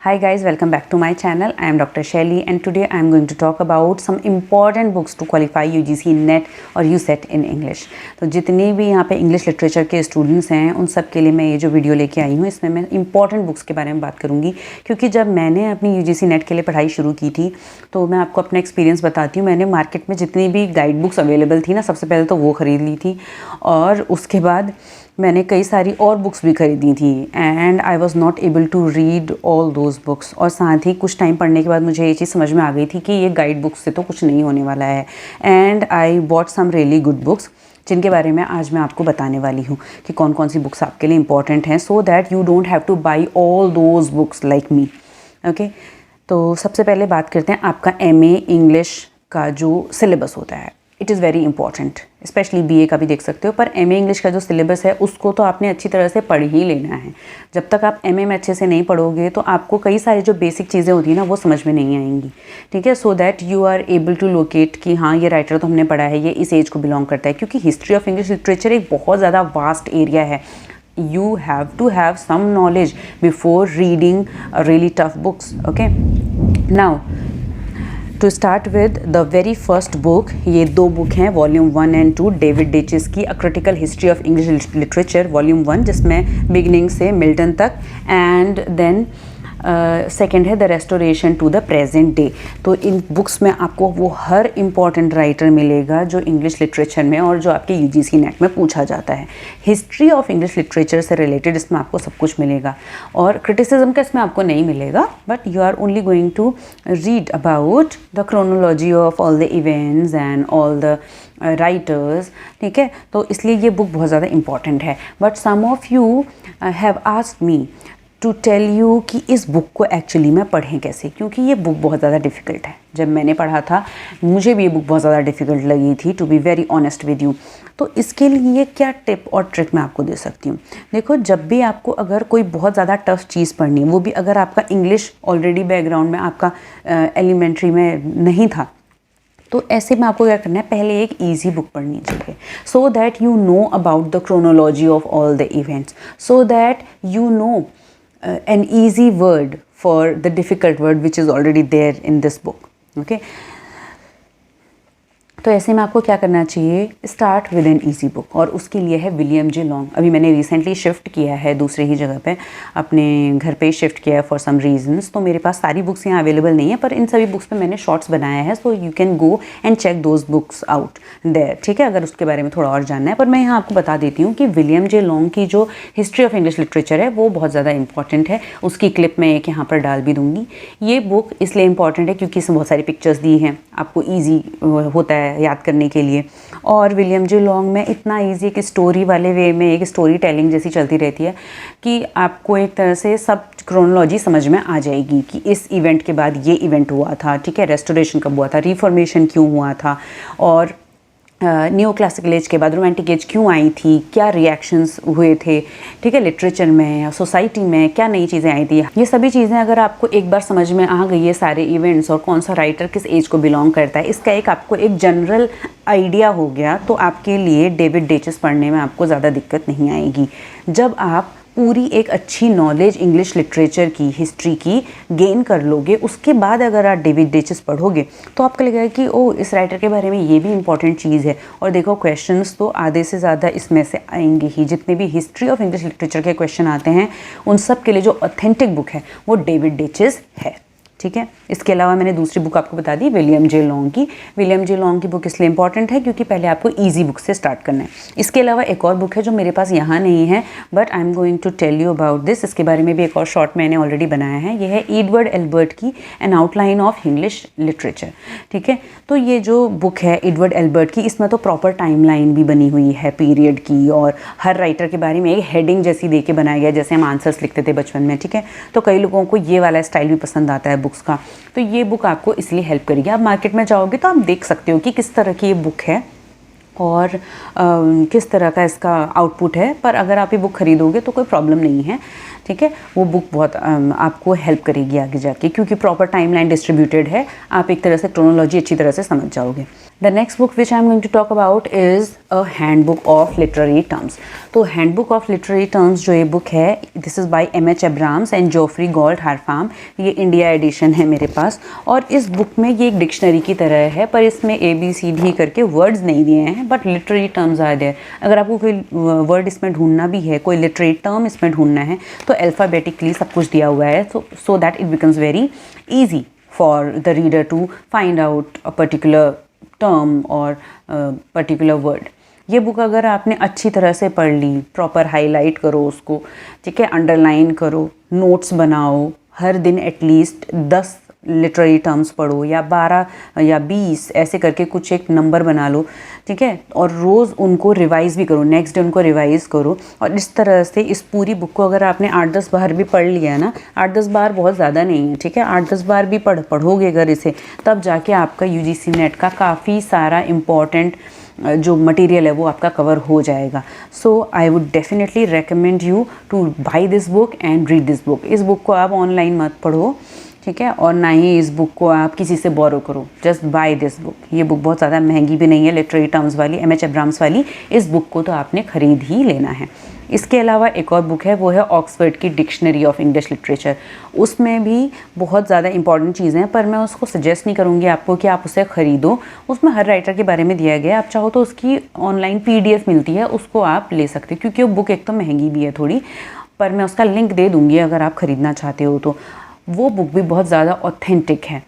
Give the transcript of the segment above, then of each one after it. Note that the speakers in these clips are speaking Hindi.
Hi guys, welcome back to my channel. I am Dr. Shelly and today I am going to talk about some important books to qualify UGC NET और USET in English. तो जितने भी यहाँ पे इंग्लिश लिटरेचर के स्टूडेंट्स हैं उन सब के लिए मैं ये जो वीडियो लेके आई हूँ इसमें मैं इंपॉर्टेंट बुक्स के बारे में बात करूँगी, क्योंकि जब मैंने अपनी UGC NET के लिए पढ़ाई शुरू की थी तो मैं आपको अपना एक्सपीरियंस बताती हूँ। मैंने मार्केट में जितनी भी गाइड बुक्स अवेलेबल थी ना, सबसे पहले तो वो ख़रीद ली थी और उसके बाद मैंने कई सारी और बुक्स भी ख़रीदी थी and I was not able to read all those books. और साथ ही कुछ टाइम पढ़ने के बाद मुझे ये चीज़ समझ में आ गई थी कि ये गाइड बुक्स से तो कुछ नहीं होने वाला है and I bought some really good books, जिनके बारे में आज मैं आपको बताने वाली हूँ कि कौन कौन सी बुक्स आपके लिए इंपॉर्टेंट हैं, सो that you don't have two by all those books like me. Okay, तो सबसे पहले बात करते हैं आपका MA इंग्लिश का जो सिलेबस होता है। It is very important, specially BA का भी देख सकते हो, पर MA इंग्लिश का जो सिलेबस है उसको तो आपने अच्छी तरह से पढ़ ही लेना है। जब तक आप MA में अच्छे से नहीं पढ़ोगे तो आपको कई सारी जो बेसिक चीज़ें होती हैं ना वो समझ में नहीं आएंगी, ठीक है। So that you are able to locate कि हाँ ये राइटर तो हमने पढ़ा है, ये इस एज को बिलोंग करता है, क्योंकि हिस्ट्री ऑफ इंग्लिश लिटरेचर एक बहुत ज़्यादा वास्ट एरिया है। You have to have some knowledge before reading really tough books. Okay, now to start with the very first book, ये दो बुक हैं वॉल्यूम 1 and 2 डेविड डेचिस की, a critical history of English literature volume 1, जिसमें बिगिनिंग से मिल्टन तक, एंड देन सेकेंड है the restoration to the present day. तो इन बुक्स में आपको वो हर इम्पॉर्टेंट राइटर मिलेगा जो इंग्लिश लिटरेचर में और जो आपके UGC नेट में पूछा जाता है। हिस्ट्री ऑफ इंग्लिश लिटरेचर से रिलेटेड इसमें आपको सब कुछ मिलेगा और क्रिटिसिज्म का इसमें आपको नहीं मिलेगा, but you are only going to read about the chronology of all the events and all the writers, ठीक है। तो इसलिए ये बुक बहुत ज़्यादा इंपॉर्टेंट है। But some of you have asked me to tell you कि इस बुक को एक्चुअली में पढ़ें कैसे, क्योंकि ये बुक बहुत ज़्यादा डिफ़िकल्ट है। जब मैंने पढ़ा था मुझे भी ये बुक बहुत ज़्यादा डिफ़िकल्ट लगी थी, to be very honest with you. तो इसके लिए क्या टिप और ट्रिक मैं आपको दे सकती हूँ। देखो, जब भी आपको अगर कोई बहुत ज़्यादा टफ चीज़ पढ़नी है, वो भी अगर आपका इंग्लिश ऑलरेडी बैकग्राउंड में आपका एलिमेंट्री में नहीं था, तो ऐसे में आपको क्या करना है, पहले एक ईजी बुक पढ़नी चाहिए, सो that you know about the chronology of all the events, so that you know an easy word for the difficult word which is already there in this book. Okay, तो ऐसे में आपको क्या करना चाहिए, start with an easy book, और उसके लिए है विलियम जे लॉन्ग। अभी मैंने रिसेंटली शिफ्ट किया है दूसरे ही जगह पे, अपने घर पे शिफ्ट किया है फॉर सम रीजंस, तो मेरे पास सारी बुक्स यहाँ अवेलेबल नहीं है, पर इन सभी बुक्स पे मैंने शॉर्ट्स बनाया है, so you can go and check those books out there, ठीक है, अगर उसके बारे में थोड़ा और जानना है। पर मैं यहाँ आपको बता देती हूँ कि विलियम जे लॉन्ग की जो हिस्ट्री ऑफ इंग्लिश लिटरेचर है वो बहुत ज़्यादा इंपॉर्टेंट है। उसकी क्लिप मैं एक यहाँ पर डाल भी दूँगी। ये बुक इसलिए इंपॉर्टेंट है क्योंकि इसमें बहुत सारी पिक्चर्स दी हैं, आपको ईजी होता है याद करने के लिए। और विलियम जे लॉन्ग में इतना इजी, एक स्टोरी वाले वे में एक स्टोरी टेलिंग जैसी चलती रहती है कि आपको एक तरह से सब क्रोनोलॉजी समझ में आ जाएगी कि इस इवेंट के बाद ये इवेंट हुआ था, ठीक है, रेस्टोरेशन कब हुआ था, रिफॉर्मेशन क्यों हुआ था, और न्यू क्लासिकल एज के बाद रोमांटिक एज क्यों आई थी, क्या रिएक्शंस हुए थे, ठीक है, लिटरेचर में या सोसाइटी में क्या नई चीज़ें आई थी। ये सभी चीज़ें अगर आपको एक बार समझ में आ गई है, सारे इवेंट्स और कौन सा राइटर किस एज को बिलोंग करता है, इसका एक आपको एक जनरल आइडिया हो गया, तो आपके लिए डेविड डेचिस पढ़ने में आपको ज़्यादा दिक्कत नहीं आएगी। जब आप पूरी एक अच्छी नॉलेज इंग्लिश लिटरेचर की, हिस्ट्री की गेन कर लोगे, उसके बाद अगर आप डेविड डेचिस पढ़ोगे तो आपको लगेगा कि ओ, इस राइटर के बारे में ये भी इंपॉर्टेंट चीज़ है। और देखो, क्वेश्चंस तो आधे से ज़्यादा इसमें से आएंगे ही, जितने भी हिस्ट्री ऑफ इंग्लिश लिटरेचर के क्वेश्चन आते हैं उन सब के लिए जो ऑथेंटिक बुक है वो डेविड डेचिस है, ठीक है। इसके अलावा मैंने दूसरी बुक आपको बता दी विलियम जे लॉन्ग की। विलियम जे लॉन्ग की बुक इसलिए इंपॉर्टेंट है क्योंकि पहले आपको इजी बुक से स्टार्ट करना है। इसके अलावा एक और बुक है जो मेरे पास यहाँ नहीं है, but I am going to tell you about this. इसके बारे में भी एक और शॉर्ट मैंने ऑलरेडी बनाया है। ये है एडवर्ड एल्बर्ट की N outline of English literature, ठीक है। तो ये जो बुक है एडवर्ड एल्बर्ट की, इसमें तो प्रॉपर टाइमलाइन भी बनी हुई है पीरियड की, और हर राइटर के बारे में एक हेडिंग जैसी दे के बनाया गया, जैसे हम आंसर्स लिखते थे बचपन में, ठीक है। तो कई लोगों को ये वाला स्टाइल भी पसंद आता है बुक्स का, तो ये बुक आपको इसलिए हेल्प करेगी। आप मार्केट में जाओगे तो आप देख सकते हो कि किस तरह की ये बुक है और किस तरह का इसका आउटपुट है, पर अगर आप ये बुक खरीदोगे तो कोई प्रॉब्लम नहीं है। ठीक है, वो बुक बहुत आपको हेल्प करेगी आगे जाके, क्योंकि प्रॉपर टाइमलाइन डिस्ट्रीब्यूटेड है, आप एक तरह से क्रोनोलॉजी अच्छी तरह से समझ जाओगे। The next book which I am going to talk about is a handbook of literary terms. तो हैंडबुक ऑफ लिटरेरी टर्म्स जो ये बुक है, this is by M.H. Abrams and Geoffrey Galt Harpham. ये इंडिया एडिशन है मेरे पास, और इस बुक में ये एक डिक्शनरी की तरह है, पर इसमें ABCD करके वर्ड्स नहीं दिए हैं, but literary terms are there. अगर आपको कोई वर्ड इसमें ढूंढना भी है, कोई लिटरेरी टर्म इसमें ढूंढना है, तो अल्फ़ाबेटिकली सब कुछ दिया हुआ है, so that it becomes very easy for the reader to find out a particular term or particular word। ये बुक अगर आपने अच्छी तरह से पढ़ ली, प्रॉपर हाईलाइट करो उसको, ठीक है, अंडरलाइन करो, नोट्स बनाओ, हर दिन एटलीस्ट 10 लिटरेरी टर्म्स पढ़ो, या 12 या 20 ऐसे करके कुछ एक नंबर बना लो, ठीक है, और रोज़ उनको रिवाइज़ भी करो, नेक्स्ट डे उनको रिवाइज़ करो। और इस तरह से इस पूरी बुक को अगर आपने 8-10 बार भी पढ़ लिया ना, 8-10 बार बहुत ज़्यादा नहीं है, ठीक है, 8-10 बार भी पढ़ोगे अगर इसे, तब जाके आपका UGC नेट का काफ़ी सारा इम्पॉर्टेंट जो मटेरियल है वो आपका कवर हो जाएगा। So I would definitely recommend you to buy this book and read this book. इस बुक को आप ऑनलाइन मत पढ़ो, ठीक है, और ना ही इस बुक को आप किसी से बोरो करो, जस्ट बाय दिस बुक। ये बुक बहुत ज़्यादा महंगी भी नहीं है, लिटरेरी टर्म्स वाली, M.H. एब्राम्स वाली। इस बुक को तो आपने ख़रीद ही लेना है। इसके अलावा एक और बुक है, वो है ऑक्सफोर्ड की डिक्शनरी ऑफ इंग्लिश लिटरेचर। उसमें भी बहुत ज़्यादा इंपॉर्टेंट चीज़ें हैं, पर मैं उसको सजेस्ट नहीं करूँगी आपको कि आप उसे ख़रीदो। उसमें हर राइटर के बारे में दिया गया है, आप चाहो तो उसकी ऑनलाइन PDF मिलती है, उसको आप ले सकते हो, क्योंकि वो बुक एक तो महंगी भी है थोड़ी, पर मैं उसका लिंक दे दूँगी अगर आप ख़रीदना चाहते हो तो। वो बुक भी बहुत ज़्यादा ऑथेंटिक है।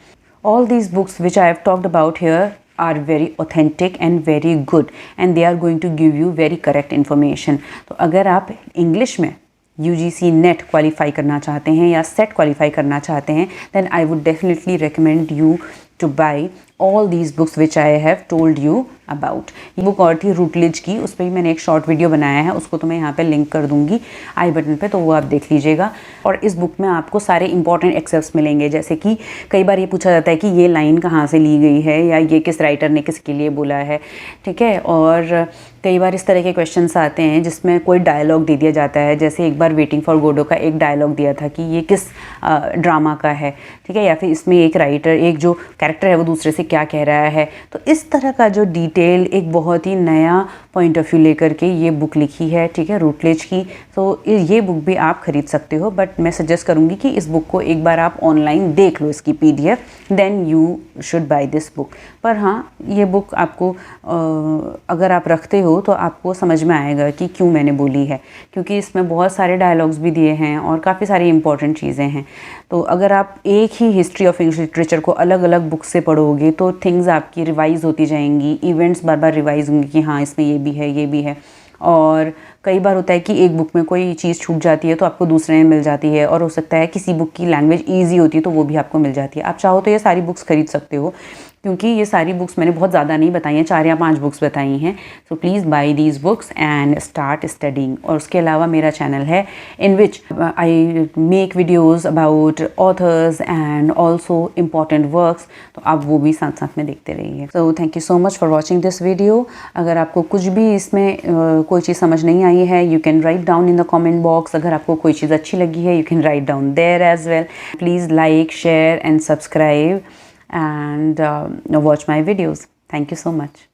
All these books which I have talked about here are very authentic and very good and they are going to give you very correct information। तो अगर आप इंग्लिश में UGC नेट क्वालिफाई करना चाहते हैं या सेट क्वालिफाई करना चाहते हैं, then I would definitely recommend you to buy all these books which I have told you about। ये बुक और थी रूटलेज की, उस पर भी मैंने एक शॉर्ट वीडियो बनाया है, उसको तो मैं यहाँ पे लिंक कर दूँगी आई बटन पे, तो वो आप देख लीजिएगा। और इस बुक में आपको सारे इंपॉर्टेंट एक्सेप्ट्स मिलेंगे, जैसे कि कई बार ये पूछा जाता है कि ये लाइन कहाँ से ली गई है, या ये किस राइटर ने किसके लिए बोला है, ठीक है। और कई बार इस तरह के क्वेश्चंस आते हैं जिसमें कोई डायलॉग दे दिया जाता है, जैसे एक बार वेटिंग फॉर गोडो का एक डायलॉग दिया था कि ये किस ड्रामा का है, ठीक है, या फिर इसमें एक राइटर, एक जो कैरेक्टर है वो दूसरे से क्या कह रहा है। तो इस तरह का जो डिटेल, एक बहुत ही नया पॉइंट ऑफ व्यू लेकर के ये बुक लिखी है, ठीक है, रूटलेज की। तो ये बुक भी आप खरीद सकते हो, बट मैं सजेस्ट करूँगी कि इस बुक को एक बार आप ऑनलाइन देख लो, इसकी PDF, then you should buy this book. पर हाँ, ये बुक आपको अगर आप रखते हो तो आपको समझ में आएगा कि क्यों मैंने बोली है, क्योंकि इसमें बहुत सारे डायलॉग्स भी दिए हैं और काफ़ी सारी इंपॉर्टेंट चीज़ें हैं। तो अगर आप एक ही हिस्ट्री ऑफ इंग्लिश लिटरेचर को अलग अलग बुक से पढ़ोगे तो थिंग्स आपकी रिवाइज होती जाएंगी, इवेंट्स बार बार रिवाइज होंगे कि हाँ इसमें ये भी है, ये भी है। और कई बार होता है कि एक बुक में कोई चीज़ छूट जाती है तो आपको दूसरे में मिल जाती है, और हो सकता है किसी बुक की लैंग्वेज ईजी होती है तो वो भी आपको मिल जाती है। आप चाहो तो ये सारी बुक्स खरीद सकते हो, क्योंकि ये सारी बुक्स मैंने बहुत ज़्यादा नहीं बताई हैं, 4 या 5 बुक्स बताई हैं। So please buy these books and start studying. और उसके अलावा मेरा चैनल है in which I make videos about authors and also important works, तो आप वो भी साथ साथ में देखते रहिए। So thank you so much for watching this video. अगर आपको कुछ भी इसमें कोई चीज़ समझ नहीं आई है, you can write down in the comment box. अगर आपको कोई चीज़ अच्छी लगी है, you can write down there as well. Please like, share and subscribe and watch my videos. Thank you so much.